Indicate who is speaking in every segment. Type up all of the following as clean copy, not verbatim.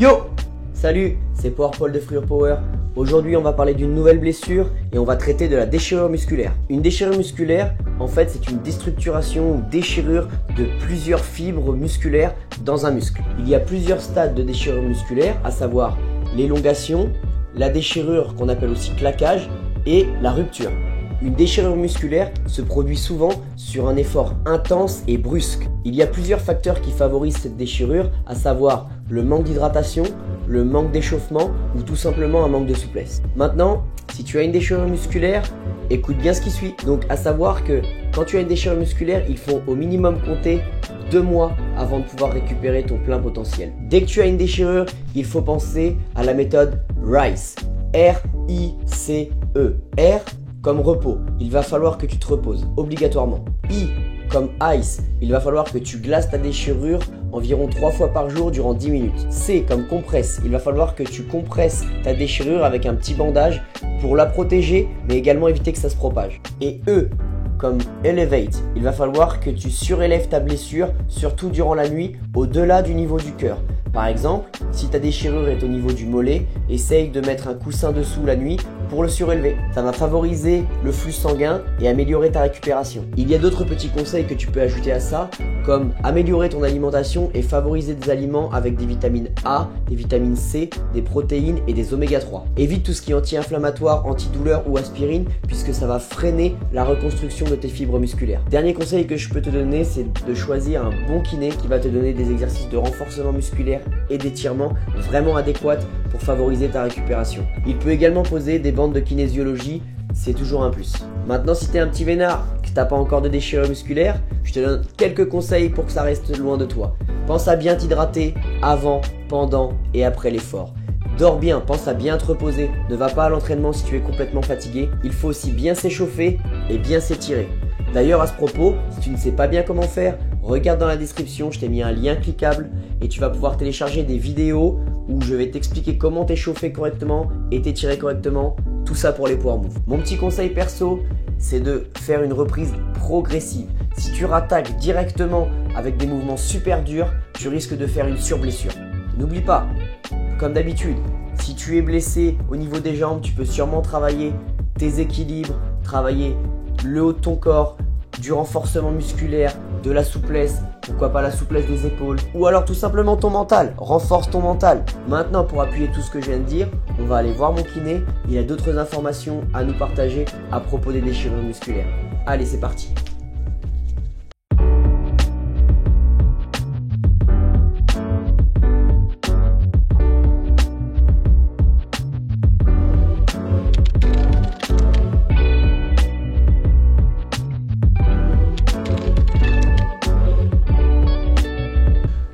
Speaker 1: Yo! Salut, c'est Paul de Free Your Power. Aujourd'hui, on va parler d'une nouvelle blessure et on va traiter de la déchirure musculaire. Une déchirure musculaire, en fait, c'est une déstructuration ou déchirure de plusieurs fibres musculaires dans un muscle. Il y a plusieurs stades de déchirure musculaire, à savoir l'élongation, la déchirure qu'on appelle aussi claquage et la rupture. Une déchirure musculaire se produit souvent sur un effort intense et brusque. Il y a plusieurs facteurs qui favorisent cette déchirure, à savoir le manque d'hydratation, le manque d'échauffement ou tout simplement un manque de souplesse. Maintenant, si tu as une déchirure musculaire, écoute bien ce qui suit. Donc à savoir que quand tu as une déchirure musculaire, il faut au minimum compter 2 mois avant de pouvoir récupérer ton plein potentiel. Dès que tu as une déchirure, il faut penser à la méthode RICE. R-I-C-E. R comme repos, il va falloir que tu te reposes obligatoirement. I comme ice, il va falloir que tu glaces ta déchirure environ 3 fois par jour durant 10 minutes. C comme compresse, il va falloir que tu compresses ta déchirure avec un petit bandage pour la protéger mais également éviter que ça se propage. Et E comme elevate, il va falloir que tu surélèves ta blessure, surtout durant la nuit, au-delà du niveau du cœur. Par exemple, si ta déchirure est au niveau du mollet, essaye de mettre un coussin dessous la nuit pour le surélever. Ça va favoriser le flux sanguin et améliorer ta récupération. Il y a d'autres petits conseils que tu peux ajouter à ça, comme améliorer ton alimentation et favoriser des aliments avec des vitamines A, des vitamines C, des protéines et des oméga 3. Évite tout ce qui est anti-inflammatoire, antidouleur ou aspirine, puisque ça va freiner la reconstruction de tes fibres musculaires. Dernier conseil que je peux te donner, c'est de choisir un bon kiné qui va te donner des exercices de renforcement musculaire et d'étirement vraiment adéquats pour favoriser ta récupération. Il peut également poser des bandes de kinésiologie, c'est toujours un plus. Maintenant, si tu es un petit vénard, que tu n'as pas encore de déchirure musculaire, je te donne quelques conseils pour que ça reste loin de toi. Pense à bien t'hydrater avant, pendant et après l'effort. Dors bien, pense à bien te reposer. Ne va pas à l'entraînement si tu es complètement fatigué. Il faut aussi bien s'échauffer et bien s'étirer. D'ailleurs, à ce propos, si tu ne sais pas bien comment faire, regarde dans la description, je t'ai mis un lien cliquable et tu vas pouvoir télécharger des vidéos où je vais t'expliquer comment t'échauffer correctement et t'étirer correctement, tout ça pour les power moves. Mon petit conseil perso, c'est de faire une reprise progressive. Si tu rattaques directement avec des mouvements super durs, tu risques de faire une surblessure. N'oublie pas, comme d'habitude, si tu es blessé au niveau des jambes, tu peux sûrement travailler tes équilibres, travailler le haut de ton corps, du renforcement musculaire, de la souplesse, pourquoi pas la souplesse des épaules, ou alors tout simplement ton mental, renforce ton mental. Maintenant, pour appuyer tout ce que je viens de dire, on va aller voir mon kiné, il a d'autres informations à nous partager à propos des déchirures musculaires. Allez, c'est parti.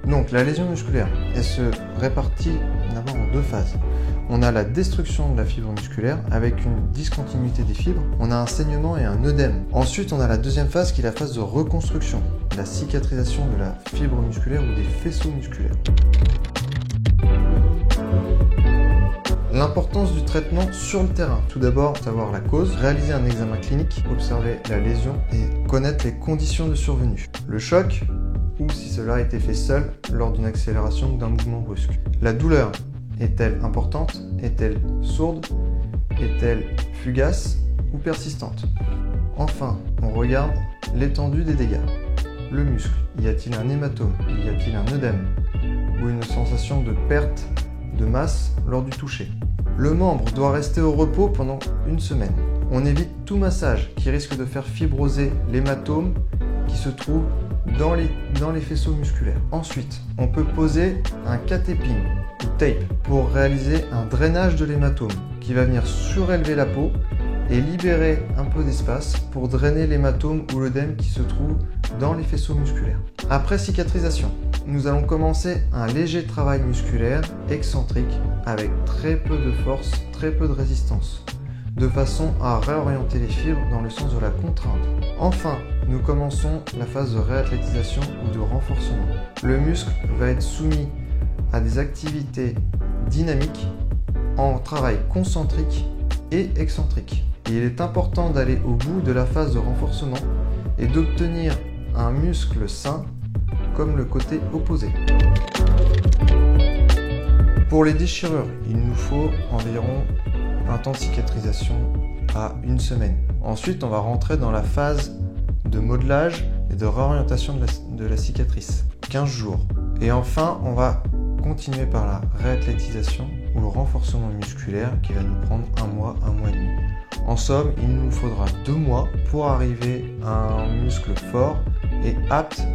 Speaker 2: Donc la lésion musculaire, elle se répartit d'abord en 2 phases. On a la destruction de la fibre musculaire avec une discontinuité des fibres. On a un saignement et un œdème. Ensuite, on a la deuxième phase qui est la phase de reconstruction, la cicatrisation de la fibre musculaire ou des faisceaux musculaires. L'importance du traitement sur le terrain. Tout d'abord, savoir la cause, réaliser un examen clinique, observer la lésion et connaître les conditions de survenue. Le choc, ou si cela a été fait seul lors d'une accélération ou d'un mouvement brusque. La douleur est-elle importante? Est-elle sourde? Est-elle fugace ou persistante? Enfin, on regarde l'étendue des dégâts. Le muscle, y a-t-il un hématome? Y a-t-il un œdème? Ou une sensation de perte de masse lors du toucher? Le membre doit rester au repos pendant 1 semaine. On évite tout massage qui risque de faire fibroser l'hématome qui se trouve dans les faisceaux musculaires. Ensuite, on peut poser un catépine ou tape pour réaliser un drainage de l'hématome qui va venir surélever la peau et libérer un peu d'espace pour drainer l'hématome ou l'œdème qui se trouve dans les faisceaux musculaires. Après cicatrisation, nous allons commencer un léger travail musculaire excentrique avec très peu de force, très peu de résistance, de façon à réorienter les fibres dans le sens de la contrainte. Enfin, nous commençons la phase de réathlétisation ou de renforcement. Le muscle va être soumis à des activités dynamiques en travail concentrique et excentrique. Et il est important d'aller au bout de la phase de renforcement et d'obtenir un muscle sain comme le côté opposé. Pour les déchirures, il nous faut environ un temps de cicatrisation à 1 semaine. Ensuite, on va rentrer dans la phase de modelage et de réorientation de la cicatrice, 15 jours. Et enfin, on va continuer par la réathlétisation ou le renforcement musculaire qui va nous prendre 1 mois, 1 mois et demi. En somme, il nous faudra 2 mois pour arriver à un muscle fort et apte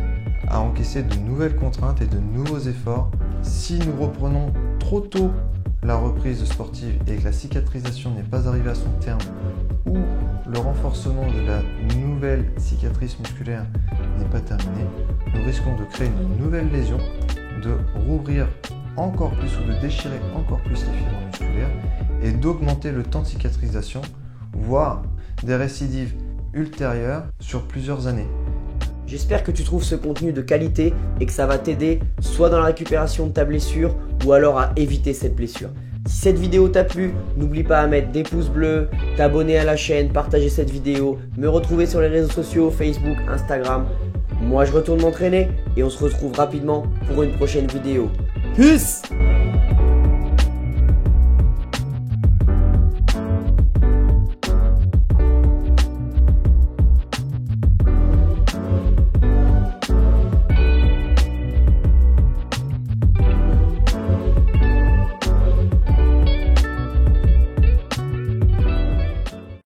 Speaker 2: à encaisser de nouvelles contraintes et de nouveaux efforts. Si nous reprenons trop tôt la reprise sportive et que la cicatrisation n'est pas arrivée à son terme ou le renforcement de la nouvelle cicatrice musculaire n'est pas terminé, nous risquons de créer une nouvelle lésion, de rouvrir encore plus ou de déchirer encore plus les fibres musculaires et d'augmenter le temps de cicatrisation, voire des récidives ultérieures sur plusieurs années.
Speaker 1: J'espère que tu trouves ce contenu de qualité et que ça va t'aider soit dans la récupération de ta blessure ou alors à éviter cette blessure. Si cette vidéo t'a plu, n'oublie pas à mettre des pouces bleus, t'abonner à la chaîne, partager cette vidéo, me retrouver sur les réseaux sociaux, Facebook, Instagram. Moi je retourne m'entraîner et on se retrouve rapidement pour une prochaine vidéo. Peace!